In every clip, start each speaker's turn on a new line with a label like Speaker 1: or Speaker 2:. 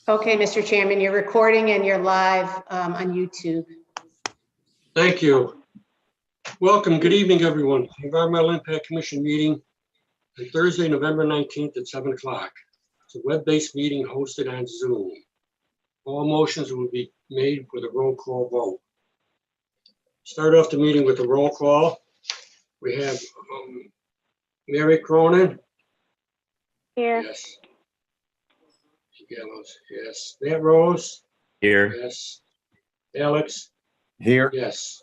Speaker 1: Okay, Mr. Chairman, you're recording and you're live on YouTube.
Speaker 2: Thank you. Welcome. Good evening, everyone. Environmental Impact Commission meeting on Thursday, November 19th at 7 o'clock. It's a web-based meeting hosted on Zoom. All motions will be made with a roll call vote. Start off the meeting with a roll call. We have Mary Cronin.
Speaker 3: Here.
Speaker 2: Yes. Gallows, yes. Matt Rose.
Speaker 4: Here.
Speaker 2: Yes. Alex.
Speaker 5: Here.
Speaker 2: Yes.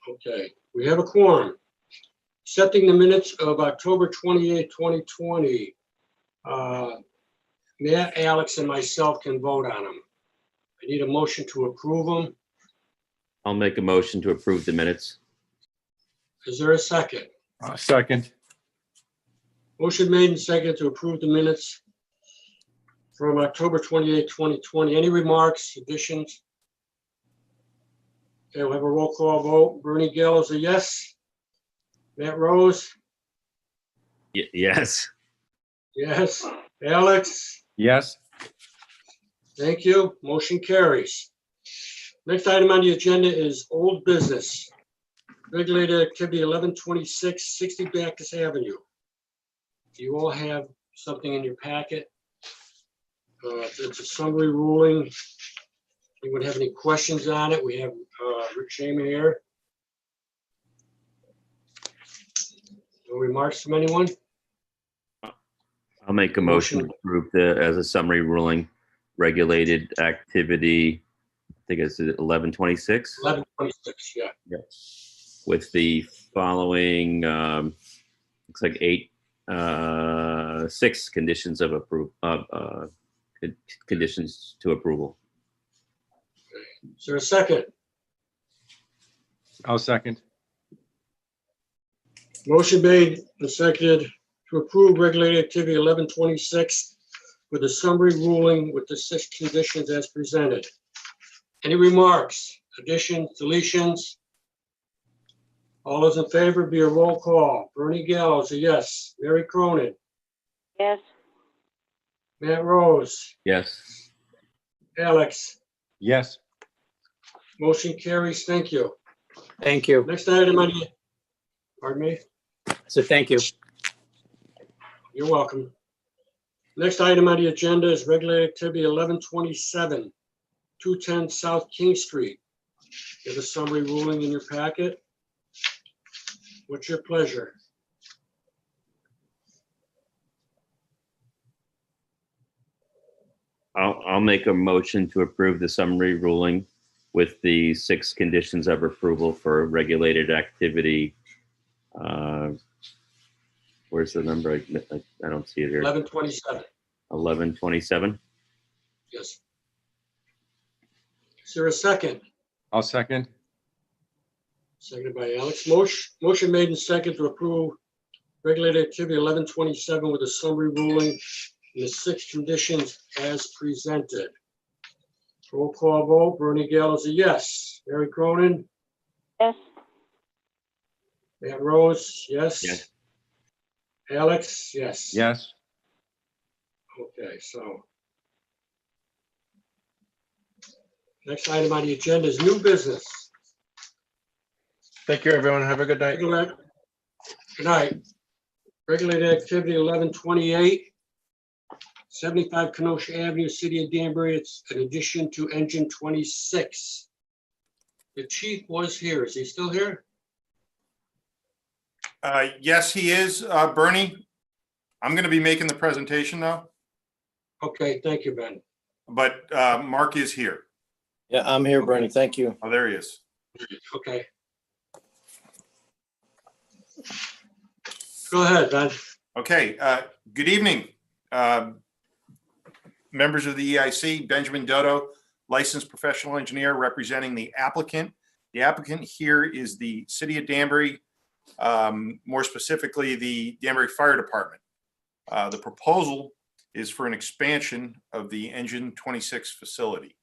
Speaker 2: Okay, we have a quorum. Accepting the minutes of October 28, 2020. Matt, Alex, and myself can vote on them. I need a motion to approve them.
Speaker 4: I'll make a motion to approve the minutes.
Speaker 2: Is there a second?
Speaker 5: Second.
Speaker 2: Motion made and seconded to approve the minutes from October 28, 2020. Any remarks, additions? Okay, we'll have a roll call vote. Bernie Gallows, a yes. Matt Rose?
Speaker 4: Yes.
Speaker 2: Yes. Alex?
Speaker 5: Yes.
Speaker 2: Thank you. Motion carries. Next item on the agenda is old business. Regulated activity 1126, 60 Backus Avenue. You all have something in your packet. It's a summary ruling. Anyone have any questions on it? We have Rick Shaman here. No remarks from anyone?
Speaker 4: I'll make a motion to approve as a summary ruling, regulated activity, I think it's 1126.
Speaker 2: 1126, yeah.
Speaker 4: Yes. With the following, looks like 6 conditions of conditions to approval.
Speaker 2: Is there a second?
Speaker 5: I'll second.
Speaker 2: Motion made and seconded to approve regulated activity 1126 with a summary ruling with the 6 conditions as presented. Any remarks, additions, deletions? All those in favor, be a roll call. Bernie Gallows, a yes. Mary Cronin,
Speaker 3: Yes.
Speaker 2: Matt Rose,
Speaker 4: Yes.
Speaker 2: Alex.
Speaker 5: Yes.
Speaker 2: Motion carries. Thank you.
Speaker 6: Thank you.
Speaker 2: Next item on the, pardon me?
Speaker 6: So thank you.
Speaker 2: You're welcome. Next item on the agenda is regulated activity 1127, 210 South King Street. You have a summary ruling in your packet. What's your pleasure?
Speaker 4: I'll make a motion to approve the summary ruling with the 6 conditions of approval for regulated activity. Where's the number? I don't see it here.
Speaker 2: 1127,
Speaker 4: 1127.
Speaker 2: yes. Is there a second?
Speaker 5: I'll second.
Speaker 2: Seconded by Alex. Motion made and second to approve regulated activity 1127 with a summary ruling and the 6 conditions as presented. Roll call vote. Bernie Gallows, a yes. Mary Cronin,
Speaker 3: Yes.
Speaker 2: Matt Rose, yes.
Speaker 4: Yes.
Speaker 2: Alex, yes.
Speaker 5: Yes.
Speaker 2: Okay, so. Next item on the agenda is new business.
Speaker 7: Thank you, everyone. Have a good night.
Speaker 2: Good night. Regulated activity 1128, 75 Kenosha Avenue, City of Danbury. It's an addition to engine 26. The chief was here. Is he still here?
Speaker 7: Yes, he is. Bernie, I'm going to be making the presentation though,
Speaker 2: Okay, thank you, Ben.
Speaker 7: but Mark is here.
Speaker 8: Yeah, I'm here, Bernie. Thank you.
Speaker 7: Oh, there he is.
Speaker 2: Okay. Go ahead, Ben.
Speaker 7: Okay, good evening. Members of the EIC, Benjamin Dodo, licensed professional engineer representing the applicant. The applicant here is the City of Danbury, more specifically the Danbury Fire Department. The proposal is for an expansion of the Engine 26 facility.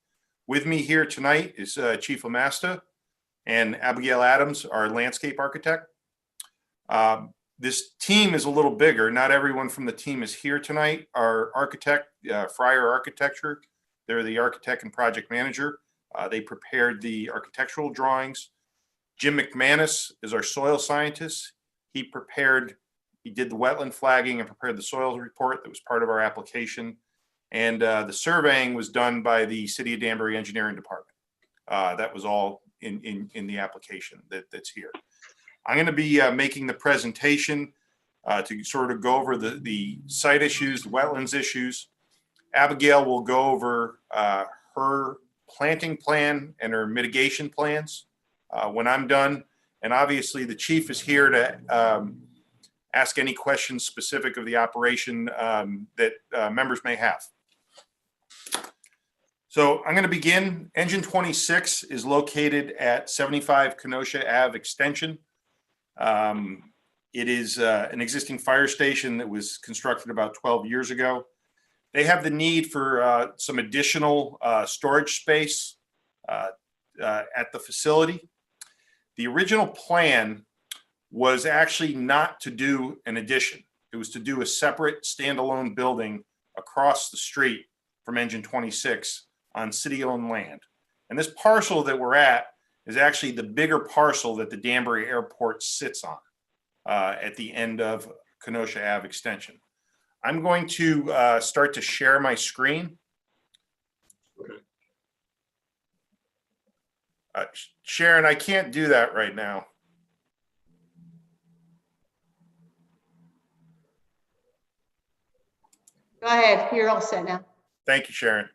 Speaker 7: With me here tonight is Chief Amasta and Abigail Adams, our landscape architect. this team is a little bigger. Not everyone from the team is here tonight. Our architect, Fryer Architecture, they're the architect and project manager. They prepared the architectural drawings. Jim McManus is our soil scientist. He did the wetland flagging and prepared the soils report that was part of our application. And the surveying was done by the City of Danbury Engineering Department. That was all in the application that's here. I'm going to be making the presentation to sort of go over the site issues, the wetlands issues. Abigail will go over her planting plan and her mitigation plans when I'm done. And obviously the chief is here to ask any questions specific of the operation that members may have. So I'm going to begin. Engine 26 is located at 75 Kenosha Ave Extension. It is an existing fire station that was constructed about 12 years ago. They have the need for some additional storage space at the facility. The original plan was actually not to do an addition. It was to do a separate standalone building across the street from Engine 26 on city-owned land. And this parcel that we're at is actually the bigger parcel that the Danbury Airport sits on at the end of Kenosha Ave Extension. I'm going to start to share my screen. Sharon, I can't do that right now.
Speaker 1: Go ahead, you're all set now.
Speaker 7: Thank you, Sharon.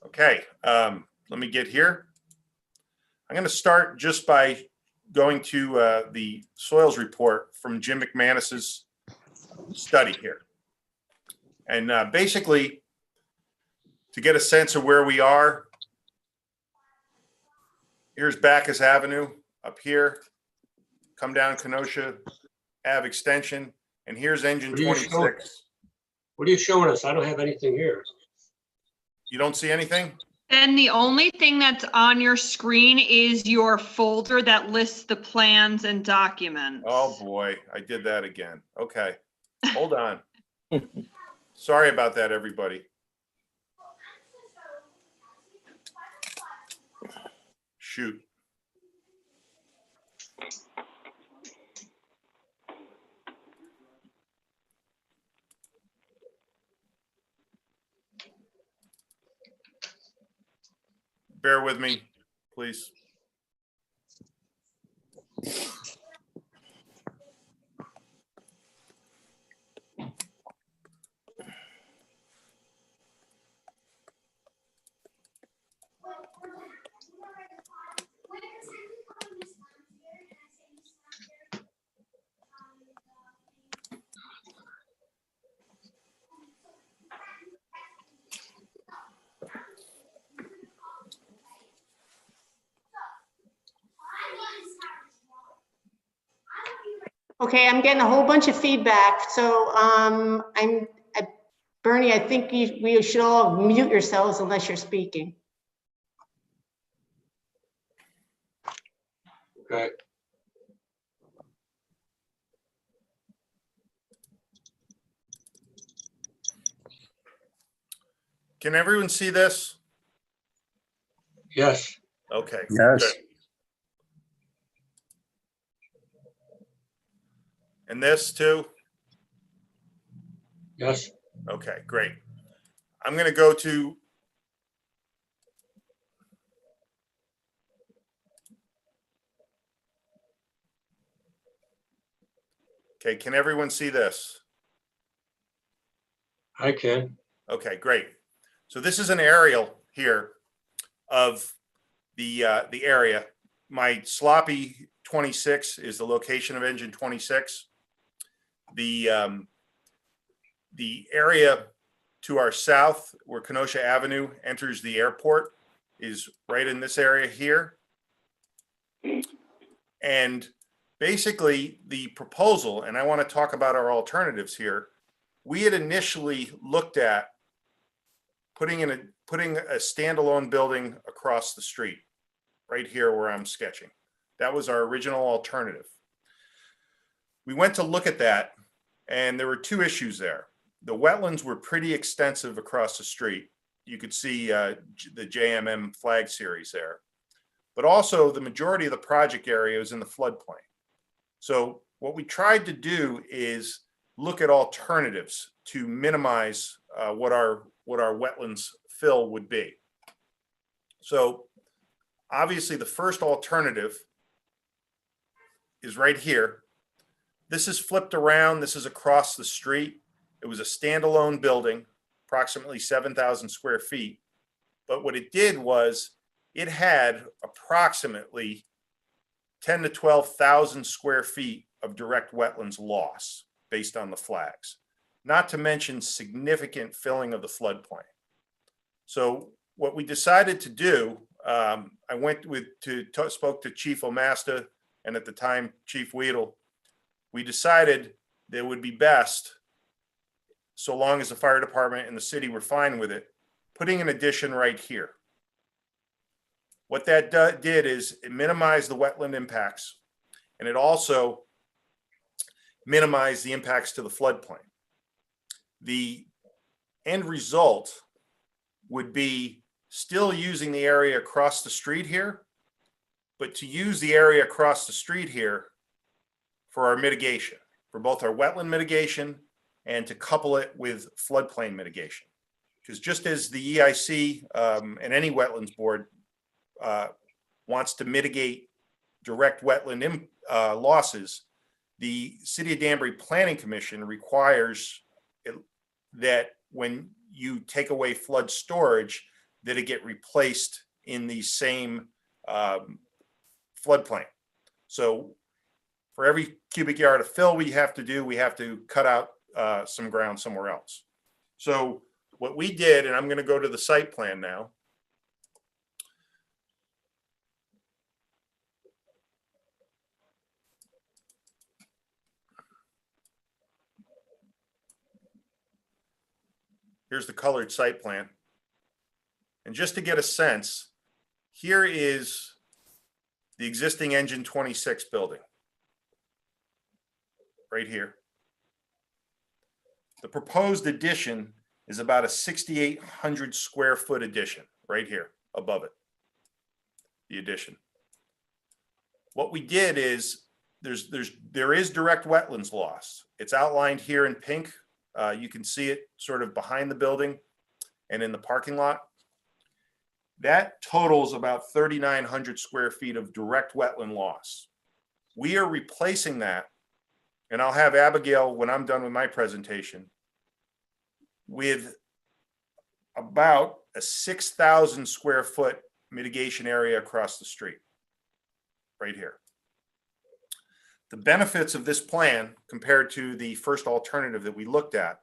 Speaker 7: Okay, let me get here. I'm going to start just by going to the soils report from Jim McManus's study here. And basically, to get a sense of where we are, here's Bacchus Avenue up here, come down Kenosha Ave Extension, and here's Engine
Speaker 2: What are you
Speaker 7: 26.
Speaker 2: What are you showing us? I don't have anything here.
Speaker 7: You don't see anything?
Speaker 9: Then the only thing that's on your screen is your folder that lists the plans and documents.
Speaker 7: Oh boy, I did that again. Okay, hold on. Sorry about that, everybody. Shoot. Bear with me, please.
Speaker 1: Okay, I'm getting a whole bunch of feedback. So Bernie, I think we should all mute yourselves unless you're speaking.
Speaker 2: Okay.
Speaker 7: Can everyone see this?
Speaker 2: Yes.
Speaker 7: Okay.
Speaker 5: Yes.
Speaker 7: good. And this too?
Speaker 2: Yes.
Speaker 7: Okay, great. I'm going to go to Okay, can everyone see this?
Speaker 2: I can.
Speaker 7: Okay, great. So this is an aerial here of the area. My sloppy 26 is the location of Engine 26. The area to our south, where Kenosha Avenue enters the airport, is right in this area here. And basically the proposal, and I want to talk about our alternatives here, we had initially looked at putting a standalone building across the street, right here where I'm sketching. That was our original alternative. We went to look at that, and there were two issues there. The wetlands were pretty extensive across the street. You could see the JMM flag series there. But also the majority of the project area is in the floodplain. So what we tried to do is look at alternatives to minimize what our wetlands fill would be. So obviously the first alternative is right here. This is flipped around. This is across the street. It was a standalone building, approximately 7,000 square feet. But what it did was it had approximately 10 to 12,000 square feet of direct wetlands loss based on the flags, not to mention significant filling of the floodplain. So what we decided to do, I spoke to Chief Omasta and at the time Chief Weedle. We decided that it would be best, so long as the fire department and the city were fine with it, putting an addition right here. What that did is it minimized the wetland impacts, and it also minimized the impacts to the floodplain. The end result would be still using the area across the street here, but to use the area across the street here for our mitigation, for both our wetland mitigation and to couple it with floodplain mitigation. Because just as the EIC and any wetlands board wants to mitigate direct wetland losses, the City of Danbury Planning Commission requires that when you take away flood storage, that it get replaced in the same floodplain. So for every cubic yard of fill we have to do, we have to cut out some ground somewhere else. So what we did, and I'm going to go to the site plan now. Here's the colored site plan. And just to get a sense, here is the existing Engine 26 building. Right here. The proposed addition is about a 6,800 square foot addition right here above it. The addition. What we did is there is direct wetlands loss. It's outlined here in pink. You can see it sort of behind the building and in the parking lot. That totals about 3,900 square feet of direct wetland loss. We are replacing that, and I'll have Abigail, when I'm done with my presentation, with about a 6,000 square foot mitigation area across the street, right here. The benefits of this plan compared to the first alternative that we looked at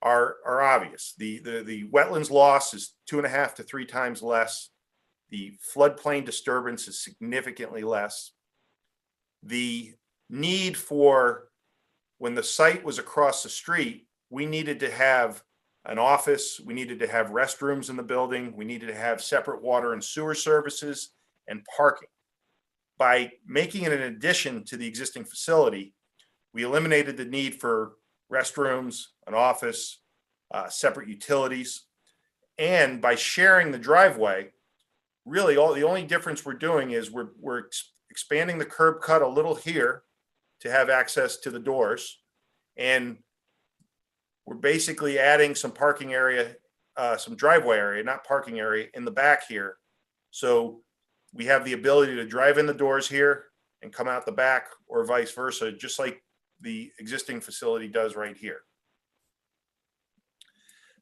Speaker 7: are obvious. The wetlands loss is 2.5 to 3 times less. The floodplain disturbance is significantly less. The need for, when the site was across the street, we needed to have an office, we needed to have restrooms in the building, we needed to have separate water and sewer services and parking. By making it an addition to the existing facility, we eliminated the need for restrooms, an office, separate utilities. And by sharing the driveway, really the only difference we're doing is we're expanding the curb cut a little here to have access to the doors. And we're basically adding some parking area, some driveway area, not parking area, in the back here. So we have the ability to drive in the doors here and come out the back, or vice versa, just like the existing facility does right here.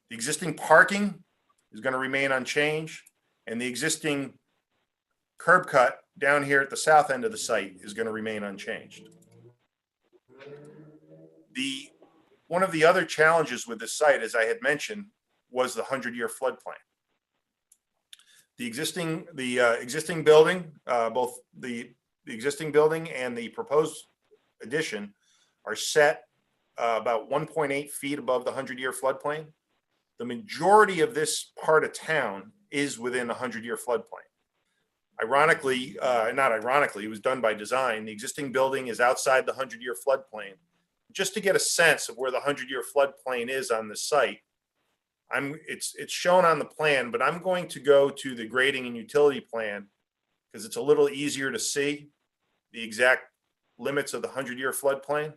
Speaker 7: The existing parking is going to remain unchanged, and the existing curb cut down here at the south end of the site is going to remain unchanged. one of the other challenges with this site, as I had mentioned, was the 100-year floodplain. The existing building, both the existing building and the proposed addition are set about 1.8 feet above the 100-year floodplain. The majority of this part of town is within a 100-year floodplain. Ironically, not ironically, it was done by design. The existing building is outside the 100-year floodplain. Just to get a sense of where the 100-year floodplain is on this site, it's shown on the plan, but I'm going to go to the grading and utility plan because it's a little easier to see the exact limits of the 100-year floodplain.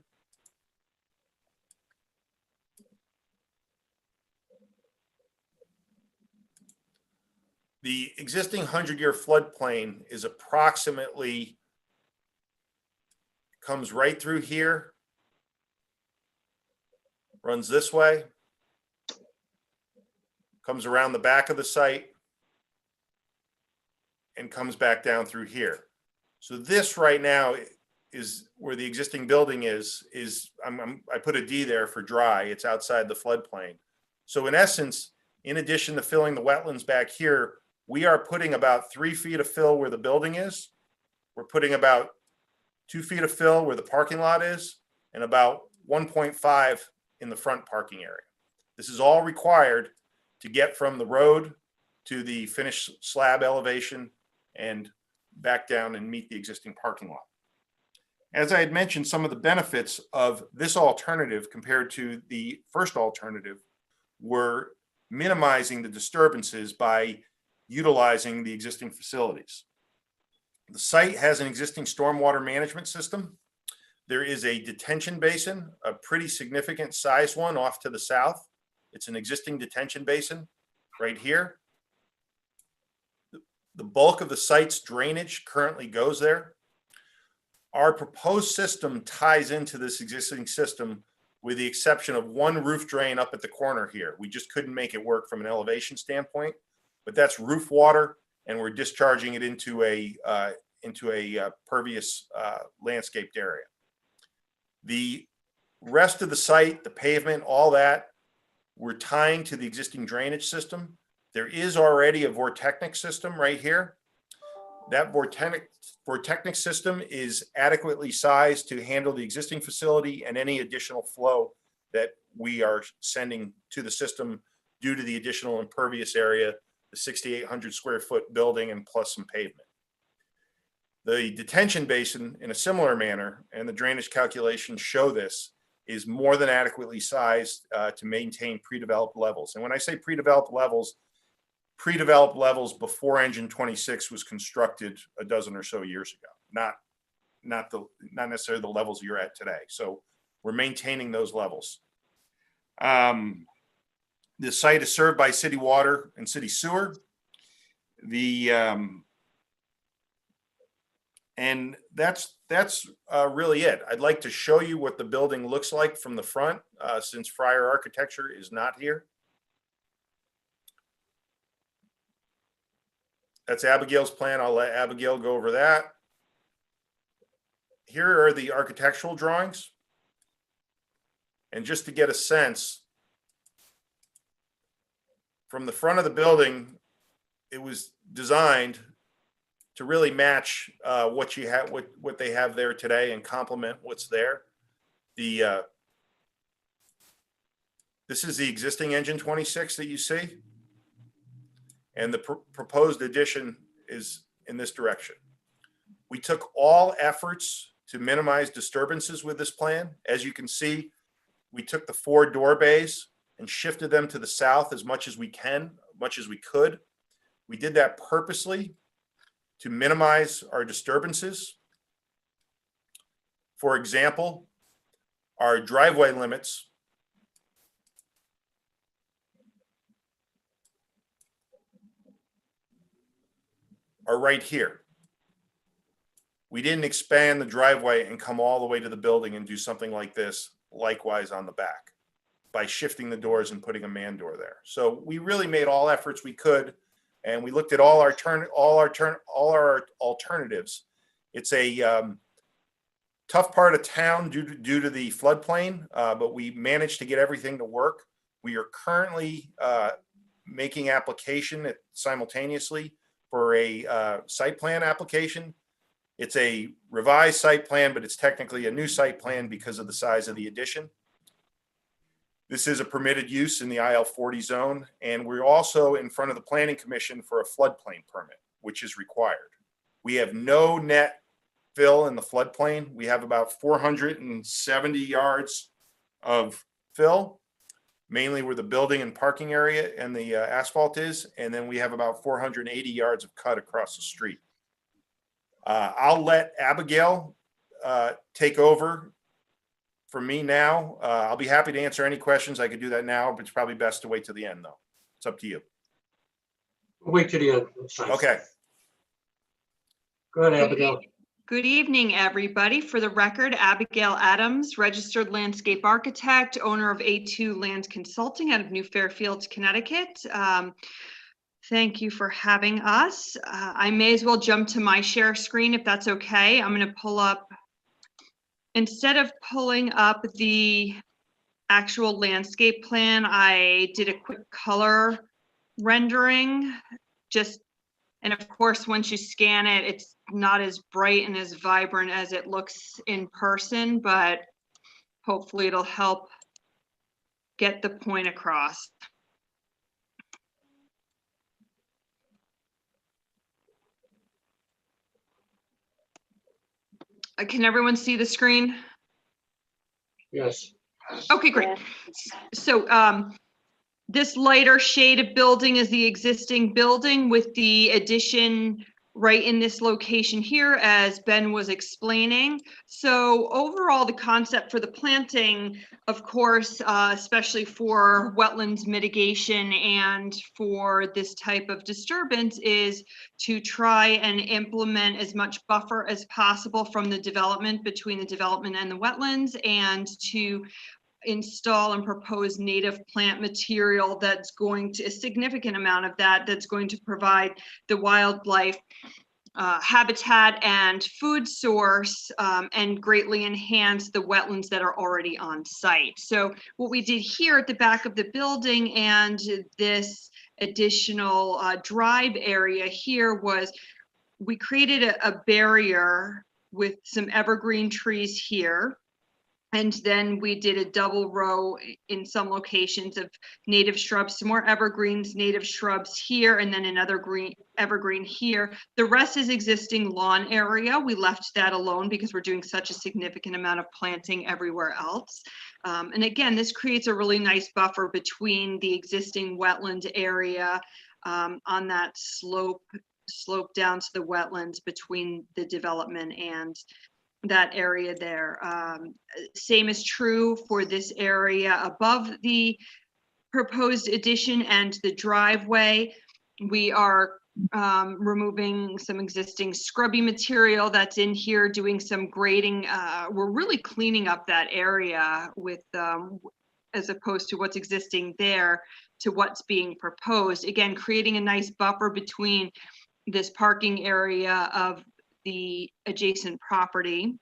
Speaker 7: The existing 100-year floodplain is approximately, comes right through here, runs this way, comes around the back of the site, and comes back down through here. So this right now is where the existing building is I put a D there for dry. It's outside the floodplain. So in essence, in addition to filling the wetlands back here, we are putting about 3 feet of fill where the building is. We're putting about 2 feet of fill where the parking lot is, and about 1.5 in the front parking area. This is all required to get from the road to the finished slab elevation and back down and meet the existing parking lot. As I had mentioned, some of the benefits of this alternative compared to the first alternative were minimizing the disturbances by utilizing the existing facilities. The site has an existing stormwater management system. There is a detention basin, a pretty significant size one off to the south. It's an existing detention basin right here. The bulk of the site's drainage currently goes there. Our proposed system ties into this existing system with the exception of one roof drain up at the corner here. We just couldn't make it work from an elevation standpoint, but that's roof water, and we're discharging it into a pervious landscaped area. The rest of the site, the pavement, all that, we're tying to the existing drainage system. There is already a vortechnic system right here. That vortechnic system is adequately sized to handle the existing facility and any additional flow that we are sending to the system due to the additional impervious area, the 6,800 square foot building and plus some pavement. The detention basin, in a similar manner, and the drainage calculations show this, is more than adequately sized to maintain pre-developed levels. And when I say pre-developed levels before Engine 26 was constructed a dozen or so years ago, not necessarily the levels you're at today. So we're maintaining those levels. The site is served by city water and city sewer. And that's really it. I'd like to show you what the building looks like from the front, since Fryer Architecture is not here. That's Abigail's plan. I'll let Abigail go over that. Here are the architectural drawings. And just to get a sense, from the front of the building, it was designed to really match what you have, what they have there today, and complement what's there. This is the existing Engine 26 that you see, and the proposed addition is in this direction. We took all efforts to minimize disturbances with this plan. As you can see, we took the 4 door bays and shifted them to the south as much as we could. We did that purposely to minimize our disturbances. For example, our driveway limits are right here. We didn't expand the driveway and come all the way to the building and do something like this, likewise on the back, by shifting the doors and putting a man door there. So we really made all efforts we could, and we looked at all our alternatives. It's a tough part of town due to the floodplain, but we managed to get everything to work. We are currently making application simultaneously for a site plan application. It's a revised site plan, but it's technically a new site plan because of the size of the addition. This is a permitted use in the IL-40 zone, and we're also in front of the Planning Commission for a floodplain permit, which is required. We have no net fill in the floodplain. We have about 470 yards of fill, mainly where the building and parking area and the asphalt is, and then we have about 480 yards of cut across the street. I'll let Abigail take over for me now. I'll be happy to answer any questions. I could do that now, but it's probably best to wait till the end, though. It's up to you.
Speaker 2: Wait till the end. That's fine.
Speaker 7: Okay.
Speaker 2: Go ahead, Abigail.
Speaker 9: Good evening, everybody. For the record, Abigail Adams, registered landscape architect, owner of A2 Land Consulting out of New Fairfield, Connecticut. Thank you for having us. I may as well jump to my share screen if that's okay. I'm going to pull up, instead of pulling up the actual landscape plan, I did a quick color rendering. And of course, once you scan it, it's not as bright and as vibrant as it looks in person, but hopefully it'll help get the point across. Can everyone see the screen?
Speaker 2: Yes.
Speaker 9: Okay, great. So this lighter shaded building is the existing building with the addition right in this location here, as Ben was explaining. So overall, the concept for the planting, of course, especially for wetlands mitigation and for this type of disturbance, is to try and implement as much buffer as possible from the development between the development and the wetlands, and to install and propose native plant material that's going to, a significant amount of that's going to provide the wildlife habitat and food source, and greatly enhance the wetlands that are already on site. So what we did here at the back of the building and this additional drive area here was we created a barrier with some evergreen trees here. And then we did a double row in some locations of native shrubs, some more evergreens, native shrubs here, and then another evergreen here. The rest is existing lawn area. We left that alone because we're doing such a significant amount of planting everywhere else. And again, this creates a really nice buffer between the existing wetland area on that slope down to the wetlands between the development and that area there. Same is true for this area above the proposed addition and the driveway. We are removing some existing scrubby material that's in here, doing some grading. We're really cleaning up that area with, as opposed to what's existing there to what's being proposed. Again, creating a nice buffer between this parking area of the adjacent property.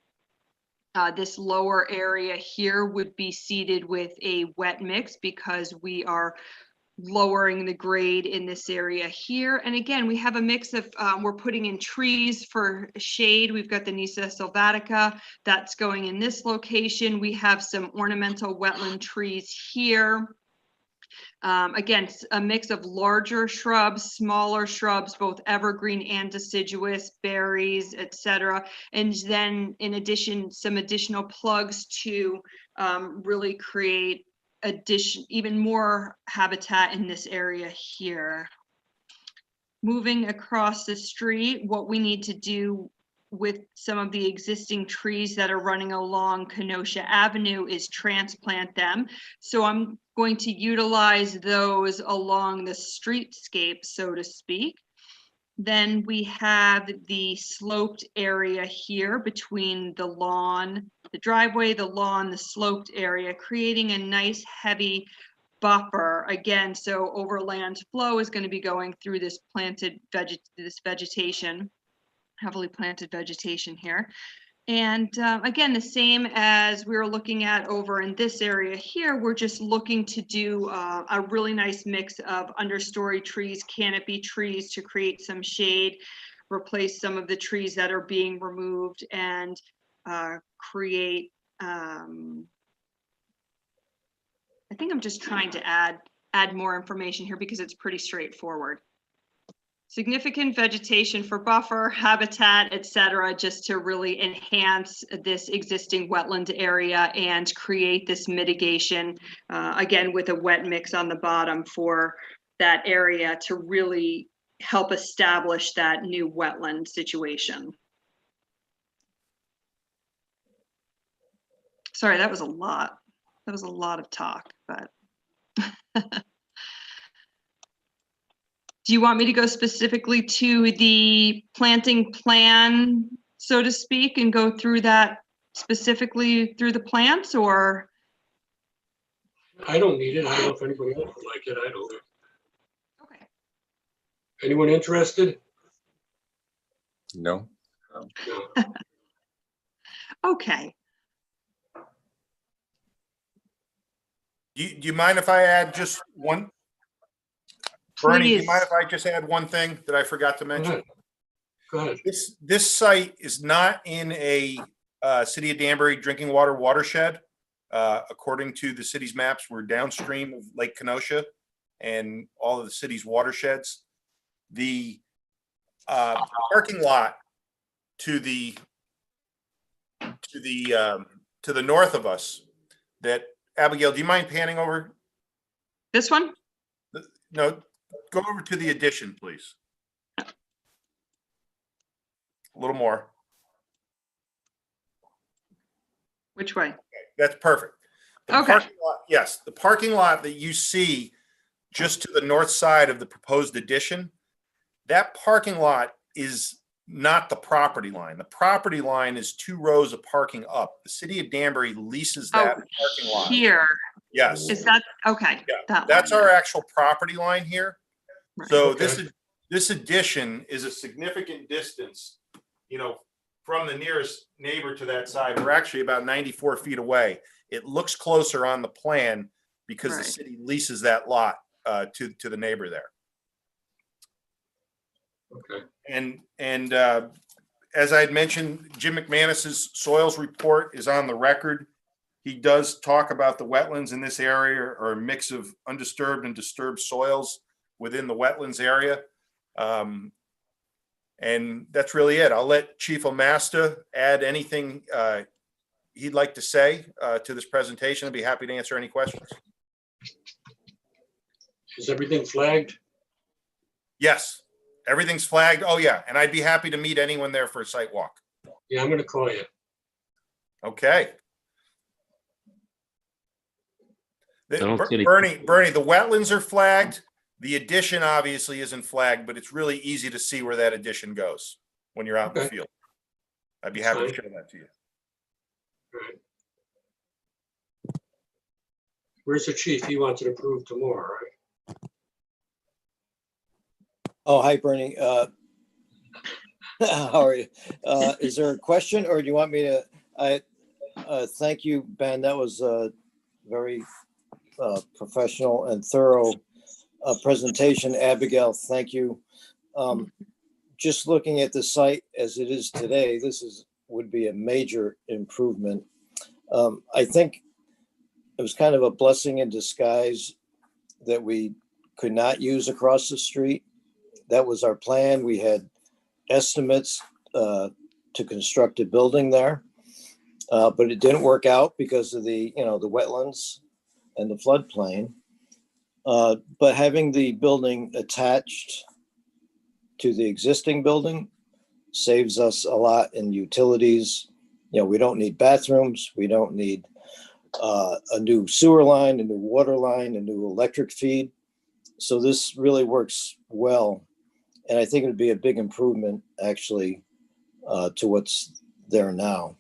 Speaker 9: This lower area here would be seeded with a wet mix because we are lowering the grade in this area here. And again, we have a mix of, we're putting in trees for shade. We've got the Nyssa sylvatica that's going in this location. We have some ornamental wetland trees here. Again, a mix of larger shrubs, smaller shrubs, both evergreen and deciduous, berries, etc. And then in addition, some additional plugs to really create even more habitat in this area here. Moving across the street, what we need to do with some of the existing trees that are running along Kenosha Avenue is transplant them. So I'm going to utilize those along the streetscape, so to speak. Then we have the sloped area here between the lawn, the driveway, the lawn, the sloped area, creating a nice heavy buffer again. So overland flow is going to be going through this planted vegetation, heavily planted vegetation here. And again, the same as we were looking at over in this area here, we're just looking to do a really nice mix of understory trees, canopy trees to create some shade, replace some of the trees that are being removed, and create, I think I'm just trying to add more information here because it's pretty straightforward. Significant vegetation for buffer, habitat, et cetera, just to really enhance this existing wetland area and create this mitigation, again, with a wet mix on the bottom for that area to really help establish that new wetland situation. Sorry, that was a lot. That was a lot of talk, but. Do you want me to go specifically to the planting plan, so to speak, and go through that specifically through the plants, or?
Speaker 2: I don't need it. I don't know if anybody else would like it. I don't.
Speaker 9: Okay.
Speaker 2: Anyone interested?
Speaker 5: No.
Speaker 2: No.
Speaker 9: Okay.
Speaker 7: Do you mind if I add just one? Bernie, do you
Speaker 9: Please.
Speaker 7: mind if I just add one thing that I forgot to
Speaker 2: Go
Speaker 7: mention?
Speaker 2: ahead. Go ahead.
Speaker 7: This site is not in a City of Danbury drinking water watershed. According to the city's maps, we're downstream of Lake Kenosha and all of the city's watersheds. The parking lot to the north of us, that Abigail, do you mind panning over?
Speaker 9: This one?
Speaker 7: No, go over to the addition, please. A little more.
Speaker 9: Which way?
Speaker 7: That's perfect. The
Speaker 9: Okay.
Speaker 7: parking lot, yes, the parking lot that you see just to the north side of the proposed addition, that parking lot is not the property line. The property line is 2 rows of parking up. The city of Danbury leases that parking lot.
Speaker 9: Here.
Speaker 7: Yes.
Speaker 9: Is that, okay.
Speaker 7: Yeah,
Speaker 9: That
Speaker 7: that's
Speaker 9: one,
Speaker 7: our
Speaker 9: yeah.
Speaker 7: actual property line here.
Speaker 9: Right.
Speaker 7: So
Speaker 2: Okay.
Speaker 7: this addition is a significant distance, from the nearest neighbor to that side. We're actually about 94 feet away. It looks closer on the plan because the
Speaker 9: Right.
Speaker 7: city leases that lot to the neighbor there.
Speaker 2: Okay.
Speaker 7: And as I had mentioned, Jim McManus's soils report is on the record. He does talk about the wetlands in this area are a mix of undisturbed and disturbed soils within the wetlands area. And that's really it. I'll let Chief Omasta add anything he'd like to say to this presentation. I'd be happy to answer any questions.
Speaker 2: Is everything flagged?
Speaker 7: Yes, everything's flagged. Oh, yeah. And I'd be happy to meet anyone there for a site walk.
Speaker 2: Yeah, I'm gonna call you.
Speaker 7: Okay.
Speaker 4: I don't see any-
Speaker 7: Bernie, the wetlands are flagged. The addition obviously isn't flagged, but it's really easy to see where that addition goes when you're out in the
Speaker 2: Okay.
Speaker 7: field. I'd be happy to
Speaker 2: Fine.
Speaker 7: show that to you.
Speaker 2: Right. Where's the chief? He wants it approved tomorrow, right?
Speaker 8: Oh, hi, Bernie. How are you? Is there a question or do you want me to, thank you, Ben. That was a very professional and thorough presentation. Abigail, thank you. Just looking at the site as it is today, would be a major improvement. I think it was kind of a blessing in disguise that we could not use across the street. That was our plan. We had estimates to construct a building there, but it didn't work out because of the wetlands and the floodplain. But having the building attached to the existing building saves us a lot in utilities. We don't need bathrooms. We don't need a new sewer line, a new water line, a new electric feed. So this really works well. And I think it would be a big improvement actually to what's there now.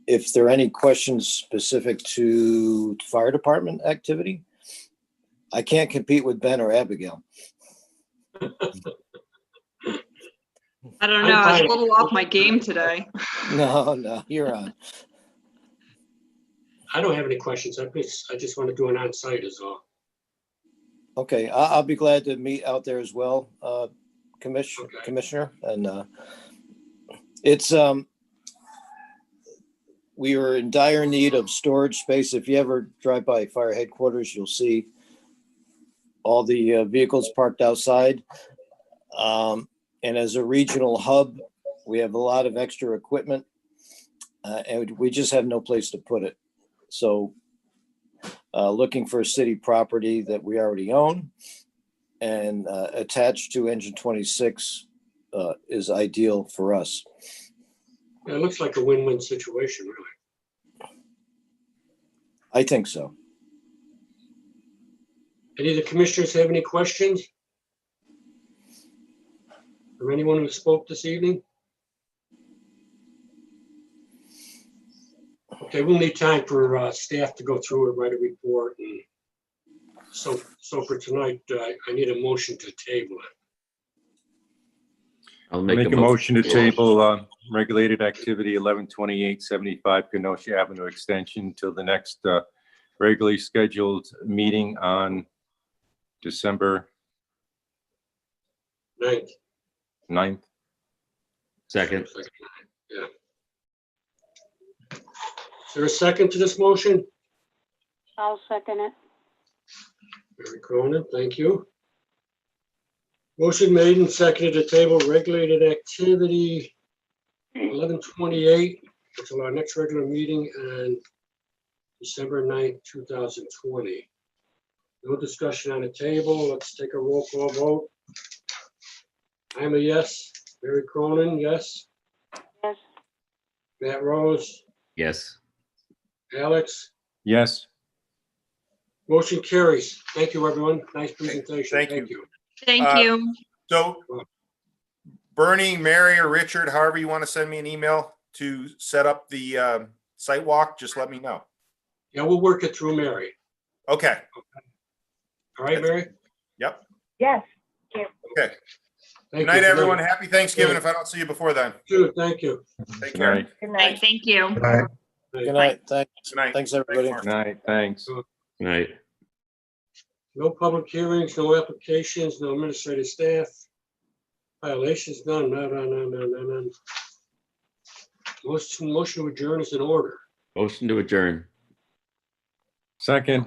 Speaker 8: If there are any questions specific to fire department activity, I can't compete with Ben or Abigail.
Speaker 9: I don't know, I was a
Speaker 2: I'm fine.
Speaker 9: little off my game today.
Speaker 8: No, you're on.
Speaker 2: I don't have any questions. I just want to do an on-site is all.
Speaker 8: Okay, I'll be glad to meet out there as well, Commissioner. And it's, we are in dire need of storage space. If you ever drive by fire headquarters, you'll see all the vehicles parked outside. And as a regional hub, we have a lot of extra equipment, and we just have no place to put it. So looking for a city property that we already own and attached to Engine 26 is ideal for us.
Speaker 2: Yeah, it looks like a win-win situation, really.
Speaker 8: I think so.
Speaker 2: Any of the commissioners have any questions? Or anyone who spoke this evening? Okay, we'll need time for staff to go through it, write a report. And so for tonight, I need a motion to table it.
Speaker 4: I'll
Speaker 5: Make a motion to table regulated activity 112875 Kenosha Avenue Extension till the next regularly scheduled meeting on December
Speaker 2: 9th.
Speaker 5: 9th.
Speaker 4: Second.
Speaker 2: Yeah. Is there a second to this motion?
Speaker 3: I'll second it.
Speaker 2: Mary Cronin, thank you. Motion made and seconded to table regulated activity 1128 until our next regular meeting on December 9th, 2020. No discussion on the table. Let's take a roll call vote. I'm a yes. Mary Cronin, yes.
Speaker 3: Yes.
Speaker 2: Matt Rose,
Speaker 4: Yes.
Speaker 2: Alex.
Speaker 5: Yes.
Speaker 2: Motion carries. Thank you, everyone. Nice presentation.
Speaker 7: Thank you.
Speaker 9: Thank you.
Speaker 7: So Bernie, Mary, or Richard, however you want to send me an email to set up the site walk, just let me know.
Speaker 2: Yeah, we'll work it through Mary.
Speaker 7: Okay.
Speaker 2: All right, Mary?
Speaker 7: Yep.
Speaker 3: Yes.
Speaker 7: Okay.
Speaker 2: Thank
Speaker 7: Good
Speaker 2: you.
Speaker 7: night, everyone. Happy Thanksgiving if I don't see you before then.
Speaker 2: Good, thank you.
Speaker 7: Take
Speaker 5: Good
Speaker 7: care.
Speaker 5: night.
Speaker 3: Good
Speaker 9: Right,
Speaker 3: night.
Speaker 9: thank you.
Speaker 8: Good night. Thanks.
Speaker 7: Good night.
Speaker 8: Thanks, everybody.
Speaker 7: Mark.
Speaker 5: Good night. Thanks.
Speaker 4: Good night.
Speaker 2: No public hearings, no applications, no administrative staff. Violations, none. Motion to adjourn is in order.
Speaker 4: Motion to adjourn.
Speaker 5: Second.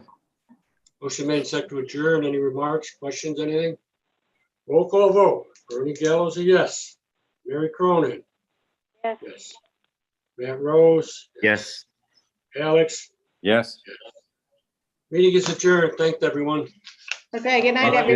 Speaker 2: Motion made, second to adjourn. Any remarks, questions, anything? Roll call vote. Bernie Gallows, a yes. Mary Cronin,
Speaker 3: Yes.
Speaker 2: yes. Matt Rose,
Speaker 4: Yes.
Speaker 2: Alex.
Speaker 5: Yes.
Speaker 2: Meeting is adjourned. Thanks, everyone.
Speaker 1: Okay, good night,
Speaker 2: Thank you.
Speaker 1: everybody.